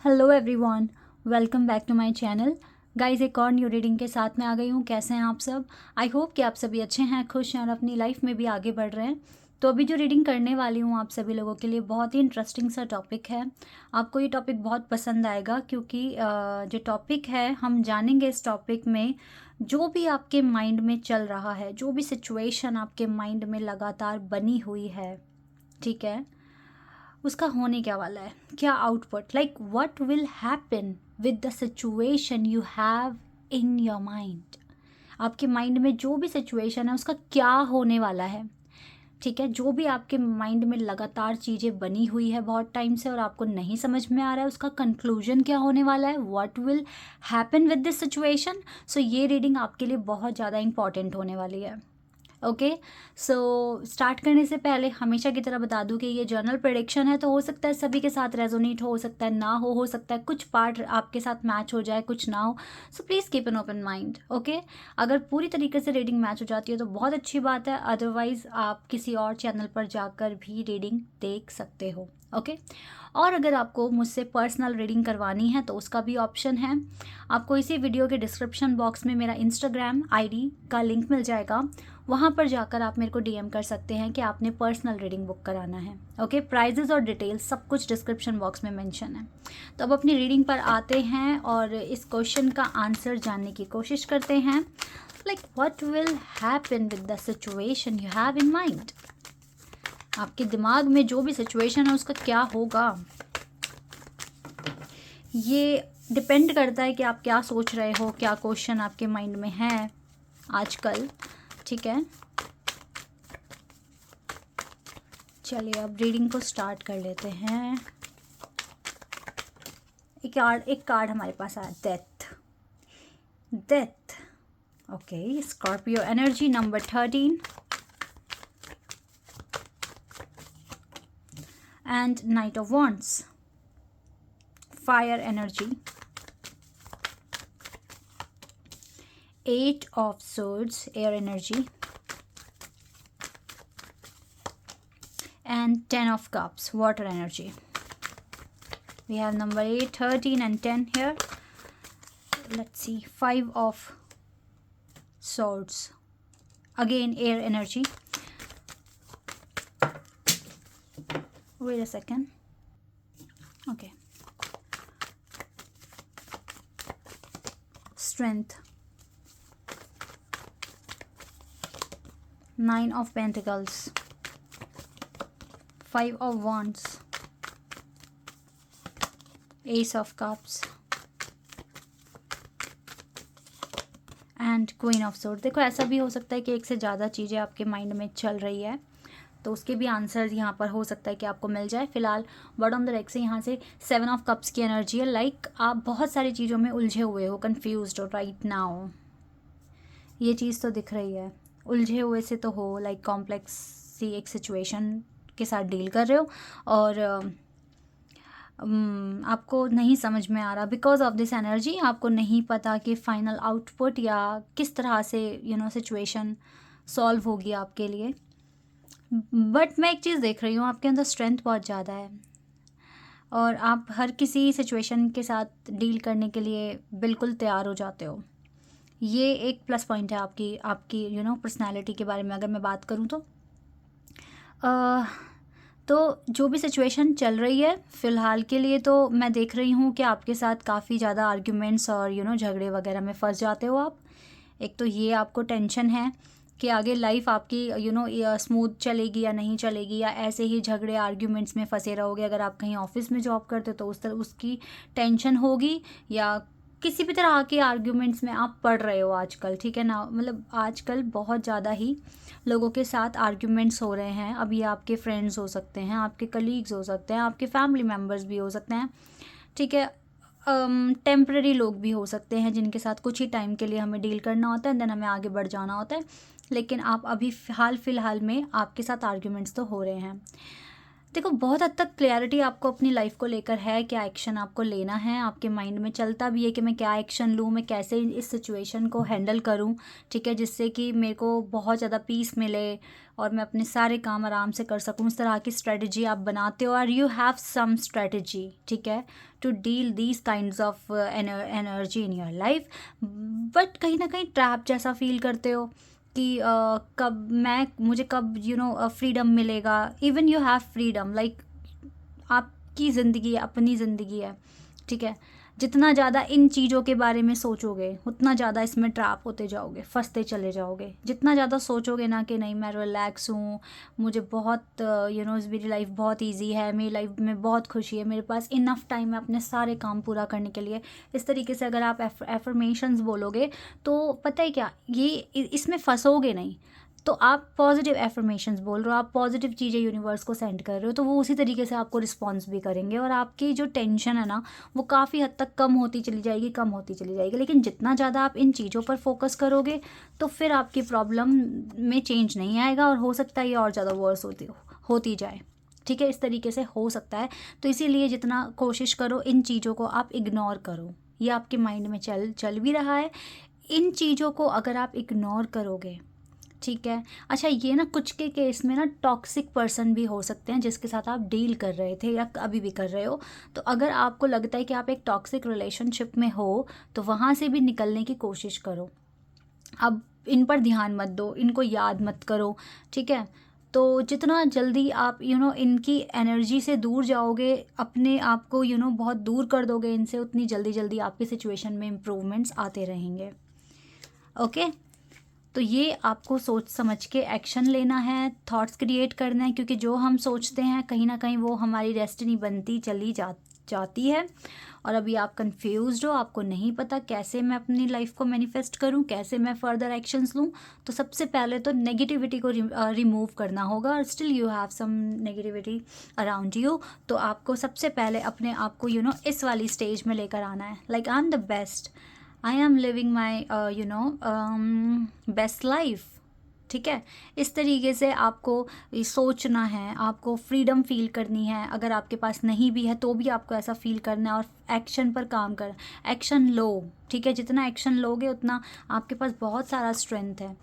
Hello everyone, welcome back to my channel. Guys, एक और new reading के साथ में आ गई हूँ। कैसे हैं आप सब? आई होप कि आप सभी अच्छे हैं, खुश हैं और अपनी लाइफ में भी आगे बढ़ रहे हैं। तो अभी जो रीडिंग करने वाली हूँ आप सभी लोगों के लिए बहुत ही इंटरेस्टिंग सा टॉपिक है। आपको ये टॉपिक बहुत पसंद आएगा क्योंकि जो टॉपिक है हम जानेंगे इस टॉपिक में जो भी आपके माइंड में चल रहा है, जो भी सिचुएशन आपके माइंड में लगातार बनी हुई है, ठीक है, उसका होने क्या वाला है, क्या output, like what will happen with the situation you have in your mind. आपके माइंड में जो भी सिचुएशन है उसका क्या होने वाला है। ठीक है, जो भी आपके माइंड में लगातार चीज़ें बनी हुई है बहुत टाइम से और आपको नहीं समझ में आ रहा है उसका कंक्लूजन क्या होने वाला है, what will happen with this situation. So ये रीडिंग आपके लिए बहुत ज़्यादा इंपॉर्टेंट होने वाली है। ओके, सो स्टार्ट करने से पहले हमेशा की तरह बता दूं कि ये जर्नल प्रेडिक्शन है, तो हो सकता है सभी के साथ रेजोनेट हो सकता है ना हो सकता है कुछ पार्ट आपके साथ मैच हो जाए, कुछ ना हो। So please keep an open mind. Okay, अगर पूरी तरीके से रीडिंग मैच हो जाती है तो बहुत अच्छी बात है, अदरवाइज़ आप किसी और चैनल पर जाकर भी रीडिंग देख सकते हो। ओके, और अगर आपको मुझसे पर्सनल रीडिंग करवानी है तो उसका भी ऑप्शन है। आपको इसी वीडियो के डिस्क्रिप्शन बॉक्स में मेरा इंस्टाग्राम आईडी का लिंक मिल जाएगा, वहाँ पर जाकर आप मेरे को डीएम कर सकते हैं कि आपने पर्सनल रीडिंग बुक कराना है। ओके, प्राइजेस और डिटेल्स सब कुछ डिस्क्रिप्शन बॉक्स में मेंशन है। तो अब अपनी रीडिंग पर आते हैं और इस क्वेश्चन का आंसर जानने की कोशिश करते हैं। Like what will happen with the situation you have in mind. आपके दिमाग में जो भी सिचुएशन है उसका क्या होगा, ये डिपेंड करता है कि आप क्या सोच रहे हो, क्या क्वेश्चन आपके माइंड में है आजकल। ठीक है, चलिए अब रीडिंग को स्टार्ट कर लेते हैं। एक कार्ड हमारे पास आया, death. Okay, Scorpio energy number 13 and night of wands, fire energy, 8 of swords, air energy, and 10 of cups, water energy. We have number 8, 13 and 10 here. Let's see, 5 of swords, again air energy. Wait a second. Okay, strength, 9 of pentacles, 5 of wands, ace of cups and queen of sword. देखो, ऐसा भी हो सकता है कि एक से ज़्यादा चीज़ें आपके माइंड में चल रही है, तो उसके भी आंसर्स यहाँ पर हो सकता है कि आपको मिल जाए। फिलहाल बॉटम द डेक से यहाँ से 7 ऑफ कप्स की एनर्जी है। लाइक आप बहुत सारी चीज़ों में उलझे हुए हो, कंफ्यूज्ड हो राइट नाउ, ये चीज़ तो दिख रही है। उलझे हुए से तो हो, लाइक कॉम्प्लेक्स सी एक सिचुएशन के साथ डील कर रहे हो और आपको नहीं समझ में आ रहा बिकॉज ऑफ दिस एनर्जी। आपको नहीं पता कि फाइनल आउटपुट या किस तरह से सिचुएशन सॉल्व होगी आपके लिए। बट मैं एक चीज़ देख रही हूँ, आपके अंदर स्ट्रेंथ बहुत ज़्यादा है और आप हर किसी सिचुएशन के साथ डील करने के लिए बिल्कुल तैयार हो जाते हो। ये एक प्लस पॉइंट है आपकी पर्सनैलिटी के बारे में अगर मैं बात करूँ तो जो भी सिचुएशन चल रही है फ़िलहाल के लिए, तो मैं देख रही हूँ कि आपके साथ काफ़ी ज़्यादा आर्ग्यूमेंट्स और झगड़े वगैरह में फंस जाते हो आप। एक तो ये आपको टेंशन है कि आगे लाइफ आपकी स्मूथ चलेगी या नहीं चलेगी, या ऐसे ही झगड़े आर्ग्यूमेंट्स में फंसे रहोगे। अगर आप कहीं ऑफिस में जॉब करते हो तो उसकी टेंशन होगी, या किसी भी तरह के आर्ग्यूमेंट्स में आप पढ़ रहे हो आजकल। ठीक है ना, मतलब आजकल बहुत ज़्यादा ही लोगों के साथ आर्ग्यूमेंट्स हो रहे हैं। अब ये आपके फ्रेंड्स हो सकते हैं, आपके कलीग्स हो सकते हैं, आपके फैमिली मेम्बर्स भी हो सकते हैं। ठीक है, टेम्पररी लोग भी हो सकते हैं जिनके साथ कुछ ही टाइम के लिए हमें डील करना होता है, देन हमें आगे बढ़ जाना होता है। लेकिन आप अभी हाल फिलहाल में आपके साथ आर्ग्यूमेंट्स तो हो रहे हैं। देखो बहुत हद तक क्लैरिटी आपको अपनी लाइफ को लेकर है, क्या एक्शन आपको लेना है, आपके माइंड में चलता भी है कि मैं क्या एक्शन लूँ, मैं कैसे इस सिचुएशन को हैंडल करूँ, ठीक है, जिससे कि मेरे को बहुत ज़्यादा पीस मिले और मैं अपने सारे काम आराम से कर सकूँ। इस तरह की स्ट्रेटजी आप बनाते हो और यू हैव सम स्ट्रेटजी, ठीक है, to deal these kinds of energy in your life. But कहीं ना कहीं ट्रैप जैसा फील करते हो कि कब मुझे कब फ्रीडम मिलेगा। Even you have freedom, like आपकी ज़िंदगी है, अपनी ज़िंदगी है, ठीक है। जितना ज़्यादा इन चीज़ों के बारे में सोचोगे उतना ज़्यादा इसमें ट्रैप होते जाओगे, फंसते चले जाओगे। जितना ज़्यादा सोचोगे ना कि नहीं मैं रिलैक्स हूँ, मुझे बहुत मेरी लाइफ बहुत इजी है, मेरी लाइफ में बहुत खुशी है, मेरे पास इनफ टाइम है अपने सारे काम पूरा करने के लिए, इस तरीके से अगर आप एफर्मेशंस बोलोगे तो पता है क्या, ये इसमें फंसोगे नहीं। तो आप पॉजिटिव एफर्मेशंस बोल रहे हो, आप पॉजिटिव चीज़ें यूनिवर्स को सेंड कर रहे हो, तो वो उसी तरीके से आपको रिस्पॉन्स भी करेंगे और आपकी जो टेंशन है ना वो काफ़ी हद तक कम होती चली जाएगी, कम होती चली जाएगी। लेकिन जितना ज़्यादा आप इन चीज़ों पर फोकस करोगे तो फिर आपकी प्रॉब्लम में चेंज नहीं आएगा और हो सकता है ये और ज़्यादा वर्स होती जाए, ठीक है, इस तरीके से हो सकता है। तो इसीलिए जितना कोशिश करो इन चीज़ों को आप इग्नोर करो। ये आपके माइंड में चल भी रहा है, इन चीज़ों को अगर आप इग्नोर करोगे, ठीक है। अच्छा, ये ना कुछ के केस में ना टॉक्सिक पर्सन भी हो सकते हैं जिसके साथ आप डील कर रहे थे या अभी भी कर रहे हो। तो अगर आपको लगता है कि आप एक टॉक्सिक रिलेशनशिप में हो तो वहाँ से भी निकलने की कोशिश करो। अब इन पर ध्यान मत दो, इनको याद मत करो, ठीक है। तो जितना जल्दी आप इनकी एनर्जी से दूर जाओगे, अपने आप को बहुत दूर कर दोगे इनसे, उतनी जल्दी आपकी सिचुएशन में इम्प्रूवमेंट्स आते रहेंगे। ओके, तो ये आपको सोच समझ के एक्शन लेना है, थॉट्स क्रिएट करना है, क्योंकि जो हम सोचते हैं कहीं ना कहीं वो हमारी डेस्टिनी बनती चली जाती है। और अभी आप कंफ्यूज्ड हो, आपको नहीं पता कैसे मैं अपनी लाइफ को मैनिफेस्ट करूं, कैसे मैं फर्दर एक्शंस लूं। तो सबसे पहले तो नेगेटिविटी को रिमूव करना होगा। और still you have some negativity around you, तो आपको सबसे पहले अपने आप को इस वाली स्टेज में लेकर आना है, like I am the best, I am living my best life, ठीक है। इस तरीके से आपको सोचना है, आपको फ्रीडम फील करनी है। अगर आपके पास नहीं भी है तो भी आपको ऐसा फील करना है और एक्शन पर काम कर, एक्शन लो, ठीक है। जितना एक्शन लोगे उतना आपके पास बहुत सारा स्ट्रेंथ है,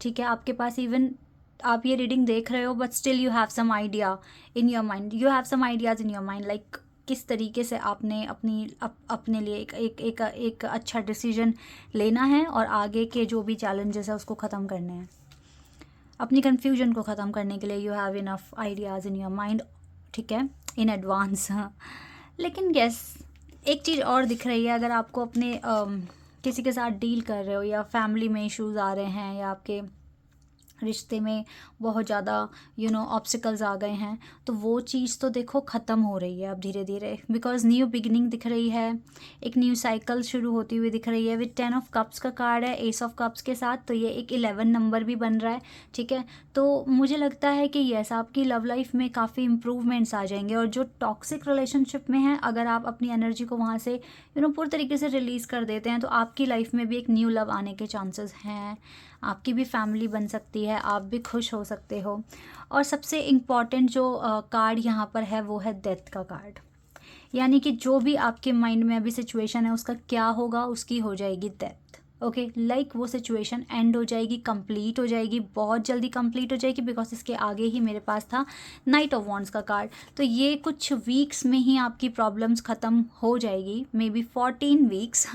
ठीक है। आपके पास इवन आप ये रीडिंग देख रहे हो but still you have some idea in your mind, you have some ideas in your mind, like किस तरीके से आपने अपने लिए एक अच्छा डिसीजन लेना है और आगे के जो भी चैलेंजेस है उसको ख़त्म करने हैं। अपनी कन्फ्यूजन को ख़त्म करने के लिए you have enough ideas in your mind, ठीक है, इन एडवांस। लेकिन यस, एक चीज़ और दिख रही है, अगर आपको अपने किसी के साथ डील कर रहे हो या फैमिली में इश्यूज़ आ रहे हैं या आपके रिश्ते में बहुत ज़्यादा ऑब्स्टिकल्स आ गए हैं, तो वो चीज़ तो देखो ख़त्म हो रही है अब धीरे धीरे, बिकॉज न्यू बिगिनिंग दिख रही है, एक न्यू साइकिल शुरू होती हुई दिख रही है। विद 10 ऑफ कप्स का कार्ड है एस ऑफ कप्स के साथ, तो ये एक 11 नंबर भी बन रहा है, ठीक है। तो मुझे लगता है कि यस, आपकी लव लाइफ में काफ़ी इम्प्रूवमेंट्स आ जाएंगे। और जो टॉक्सिक रिलेशनशिप में है, अगर आप अपनी एनर्जी को वहाँ से पूरी तरीके से रिलीज़ कर देते हैं तो आपकी लाइफ में भी एक न्यू लव आने के चांसेस हैं, आपकी भी फैमिली बन सकती है, आप भी खुश हो सकते हो। और सबसे इम्पॉर्टेंट जो कार्ड यहाँ पर है वो है डेथ का कार्ड, यानी कि जो भी आपके माइंड में अभी सिचुएशन है उसका क्या होगा, उसकी हो जाएगी डेथ। ओके, लाइक वो सिचुएशन एंड हो जाएगी, कंप्लीट हो जाएगी, बहुत जल्दी कंप्लीट हो जाएगी, बिकॉज इसके आगे ही मेरे पास था नाइट ऑफ वॉन्ड्स का कार्ड। तो ये कुछ वीक्स में ही आपकी प्रॉब्लम्स ख़त्म हो जाएगी, मे बी 14 वीक्स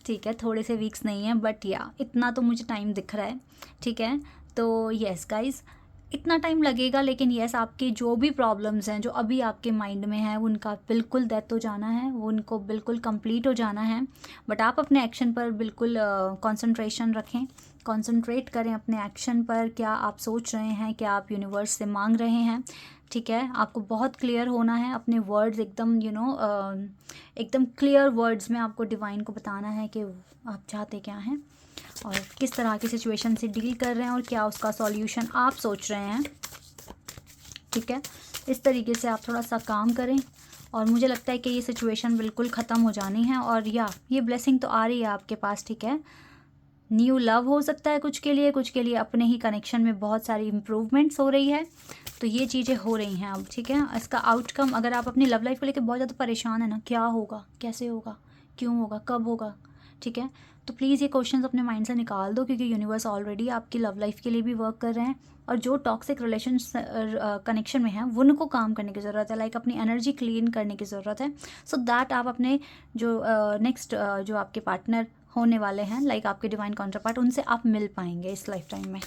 ठीक है, थोड़े से वीक्स नहीं है बट या इतना तो मुझे टाइम दिख रहा है, ठीक है। तो येस गाइज, इतना टाइम लगेगा, लेकिन येस आपके जो भी प्रॉब्लम्स हैं जो अभी आपके माइंड में हैं उनका बिल्कुल डेथ हो जाना है, वो उनको बिल्कुल कंप्लीट हो जाना है। बट आप अपने एक्शन पर बिल्कुल कंसंट्रेशन रखें, कंसंट्रेट करें अपने एक्शन पर, क्या आप सोच रहे हैं, क्या आप यूनिवर्स से मांग रहे हैं, ठीक है। आपको बहुत क्लियर होना है, अपने वर्ड्स एकदम एकदम क्लियर वर्ड्स में आपको डिवाइन को बताना है कि आप चाहते क्या हैं और किस तरह की सिचुएशन से डील कर रहे हैं और क्या उसका सॉल्यूशन आप सोच रहे हैं, ठीक है। इस तरीके से आप थोड़ा सा काम करें और मुझे लगता है कि ये सिचुएशन बिल्कुल ख़त्म हो जानी है। और या ये ब्लेसिंग तो आ रही है आपके पास, ठीक है। न्यू लव हो सकता है कुछ के लिए अपने ही कनेक्शन में बहुत सारी इम्प्रूवमेंट्स हो रही है, तो ये चीज़ें हो रही हैं अब, ठीक है। इसका आउटकम, अगर आप अपनी लव लाइफ को लेकर बहुत ज़्यादा परेशान है ना, क्या होगा, कैसे होगा, क्यों होगा, कब होगा, ठीक है, तो प्लीज़ ये क्वेश्चंस अपने माइंड से निकाल दो, क्योंकि यूनिवर्स ऑलरेडी आपकी लव लाइफ के लिए भी वर्क कर रहे हैं। और जो टॉक्सिक रिलेशन कनेक्शन में है उनको काम करने की ज़रूरत है, लाइक अपनी एनर्जी क्लीन करने की ज़रूरत है, सो दैट आप अपने जो नेक्स्ट जो आपके पार्टनर होने वाले हैं, लाइक आपके डिवाइन काउंटर पार्ट, उनसे आप मिल पाएंगे इस लाइफ टाइम में।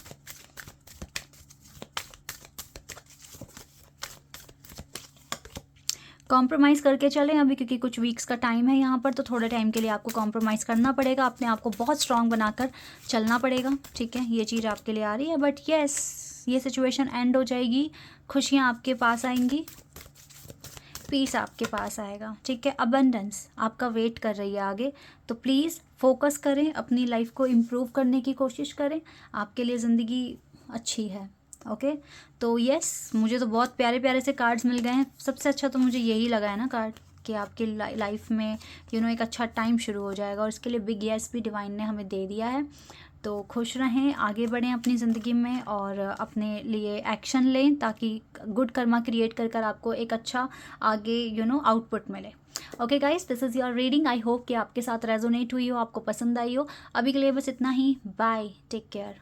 कॉम्प्रोमाइज़ करके चलें अभी, क्योंकि कुछ वीक्स का टाइम है यहाँ पर, तो थोड़े टाइम के लिए आपको कॉम्प्रोमाइज़ करना पड़ेगा, अपने आप को बहुत स्ट्रांग बनाकर चलना पड़ेगा, ठीक है। ये चीज़ आपके लिए आ रही है, बट येस, ये सिचुएशन एंड हो जाएगी, खुशियाँ आपके पास आएंगी, पीस आपके पास आएगा, ठीक है। अबंडेंस आपका वेट कर रही है आगे, तो प्लीज़ फोकस करें, अपनी लाइफ को इम्प्रूव करने की कोशिश करें, आपके लिए ज़िंदगी अच्छी है, ओके। तो यस, मुझे तो बहुत प्यारे प्यारे से कार्ड्स मिल गए हैं। सबसे अच्छा तो मुझे यही लगा है ना कार्ड, कि आपकी लाइफ में एक अच्छा टाइम शुरू हो जाएगा, और इसके लिए बिग येस भी डिवाइन ने हमें दे दिया है। तो खुश रहें, आगे बढ़ें अपनी ज़िंदगी में, और अपने लिए एक्शन लें, ताकि गुड कर्मा क्रिएट कर कर आपको एक अच्छा आगे आउटपुट मिले। Okay guys, this is your reading. I hope कि आपके साथ रेजोनेट हुई हो, आपको पसंद आई हो। अभी के लिए बस इतना ही, बाय, टेक केयर।